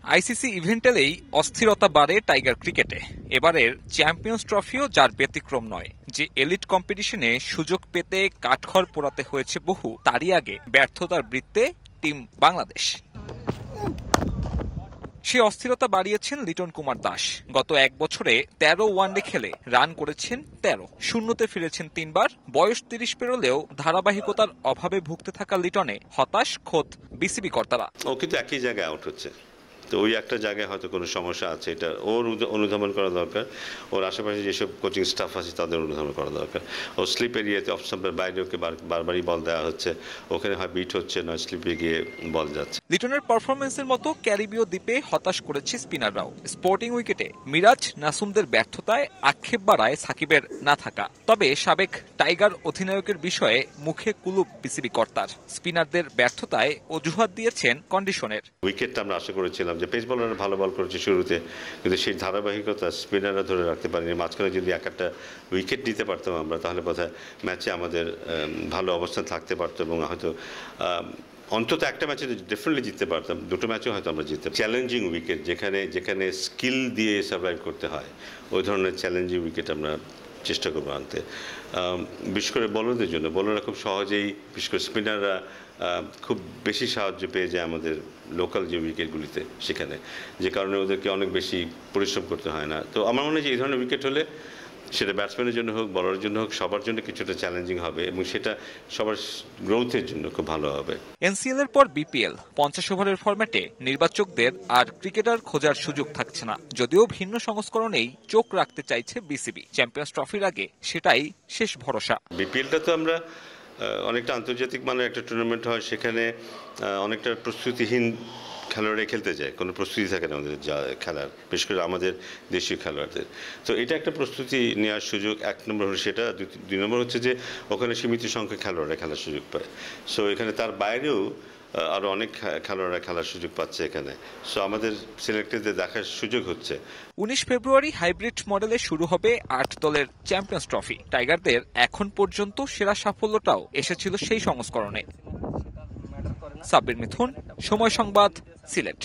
ICC ইভেন্টেলেই অস্থিরতা বাড়ে tiger ক্রিকেটে। এবারের চ্যাম্পিয়ন্স ট্রফিও যার ব্যতিক্রম নয়। যে এলিট কম্পিটিশনে সুযোগ পেতে কাঠখড় পোড়াতে হয়েছে বহু, তারই আগে ব্যর্থতার বৃত্তে টিম বাংলাদেশ। সে অস্থিরতা বাড়িয়েছেন লিটন কুমার দাস। গত এক বছরে 13 ওয়ানডে খেলে রান করেছেন 13, শূন্যতে ফিরেছেন 3 বার। বয়স 30 পেরোলেও ধারাবাহিকতার অভাবে ভুগতে থাকা লিটনে হতাশ খোদ বিসিবি কর্তারা। ও কিন্তু একই জায়গায় আউট হচ্ছে, তো ওই একটা জায়গায় হয়তো কোনো সমস্যা আছে, এটা ওর অনুধাবন করা দরকার। ওর আশেপাশে যেসব কোচিং স্টাফ আছে তাদের অনুধাবন করা দরকার। ও স্লিপ এরিয়াতে অফ স্টাম্পের বাইরে ওকে বারবারই বল দেওয়া হচ্ছে, ওখানে হয় বিট হচ্ছে, নয় স্লিপে গিয়ে বল যাচ্ছে। লিটনের পারফরমেন্সের মতো ক্যারিবীয় দ্বীপে হতাশ করেছে স্পিনাররাও। স্পোর্টিং উইকেটে মিরাজ নাসুমদের ব্যর্থতায় আক্ষেপ বাড়ায় সাকিবের না থাকা। তবে সাবেক টাইগার অধিনায়কের বিষয়ে মুখে কুলুপ বিসিবি কর্তার। স্পিনারদের ব্যর্থতায় অজুহাত দিয়েছেন কন্ডিশনের। উইকেটটা আমরা আশা করেছিলাম যে পেস বলাররা ভালো বল করেছে শুরুতে, কিন্তু সেই ধারাবাহিকতা স্পিনাররা ধরে রাখতে পারেনি। মাঝখানে যদি একটা উইকেট নিতে পারতাম আমরা, তাহলে বোধহয় ম্যাচে আমাদের ভালো অবস্থান থাকতে পারতো এবং হয়তো অন্তত একটা ম্যাচে ডেফিনেটলি জিততে পারতাম, দুটো ম্যাচও হয়তো আমরা জিততাম। চ্যালেঞ্জিং উইকেট যেখানে স্কিল দিয়ে সার্ভাইভ করতে হয়, ওই ধরনের চ্যালেঞ্জিং উইকেট আমরা চেষ্টা করবো আনতে। বিশেষ করে বোলারদের জন্য, বোলাররা খুব সহজেই, বিশেষ করে স্পিনাররা খুব বেশি সাহায্য পেয়ে যায় আমাদের লোকাল যে উইকেটগুলিতে, সেখানে যে কারণে ওদেরকে অনেক বেশি পরিশ্রম করতে হয় না। তো আমার মনে হয় যে এই ধরনের উইকেট হলে সেটা ব্যাটসম্যানের জন্য হোক, বলারের জন্য হোক, সবার জন্য কিছুটা চ্যালেঞ্জিং হবে এবং সেটা সবার গ্রোথের জন্য খুব ভালো হবে। এনসিএল এর পর বিপিএল 50 ওভারের ফরম্যাটে নির্বাচকদের আর ক্রিকেটার খোঁজার সুযোগ থাকছে না। যদিও ভিন্ন সংস্করণেই চোখ রাখতে চাইছে বিসিবি। চ্যাম্পিয়ন্স ট্রফির আগে সেটাই শেষ ভরসা। বিপিএলটা তো আমরা অনেকটা আন্তর্জাতিক মানের একটা টুর্নামেন্ট হয়, সেখানে অনেকটা প্রস্তুতিহীন খেলোয়াড়রা খেলতে যায়, কোনো প্রস্তুতি থাকে না আমাদের খেলার, বিশেষ করে আমাদের দেশীয় খেলোয়াড়দের। তো এটা একটা প্রস্তুতি নেওয়ার সুযোগ, এক নম্বর হলো সেটা। দুই নম্বর হচ্ছে যে ওখানে সীমিত সংখ্যক খেলোয়াড়রা খেলার সুযোগ পায়। সো এখানে তার বাইরেও আরও অনেক খেলোয়াড়রা খেলার সুযোগ পাচ্ছে এখানে। সো আমাদের সিলেক্টরদের দেখার সুযোগ হচ্ছে। 19 ফেব্রুয়ারি হাইব্রিড মডেলে শুরু হবে 8 দলের চ্যাম্পিয়ন্স ট্রফি। টাইগারদের এখন পর্যন্ত সেরা সাফল্যটাও এসেছিল সেই সংস্করণে। সাব্বির মিথুন, সময় সংবাদ, সিলেট।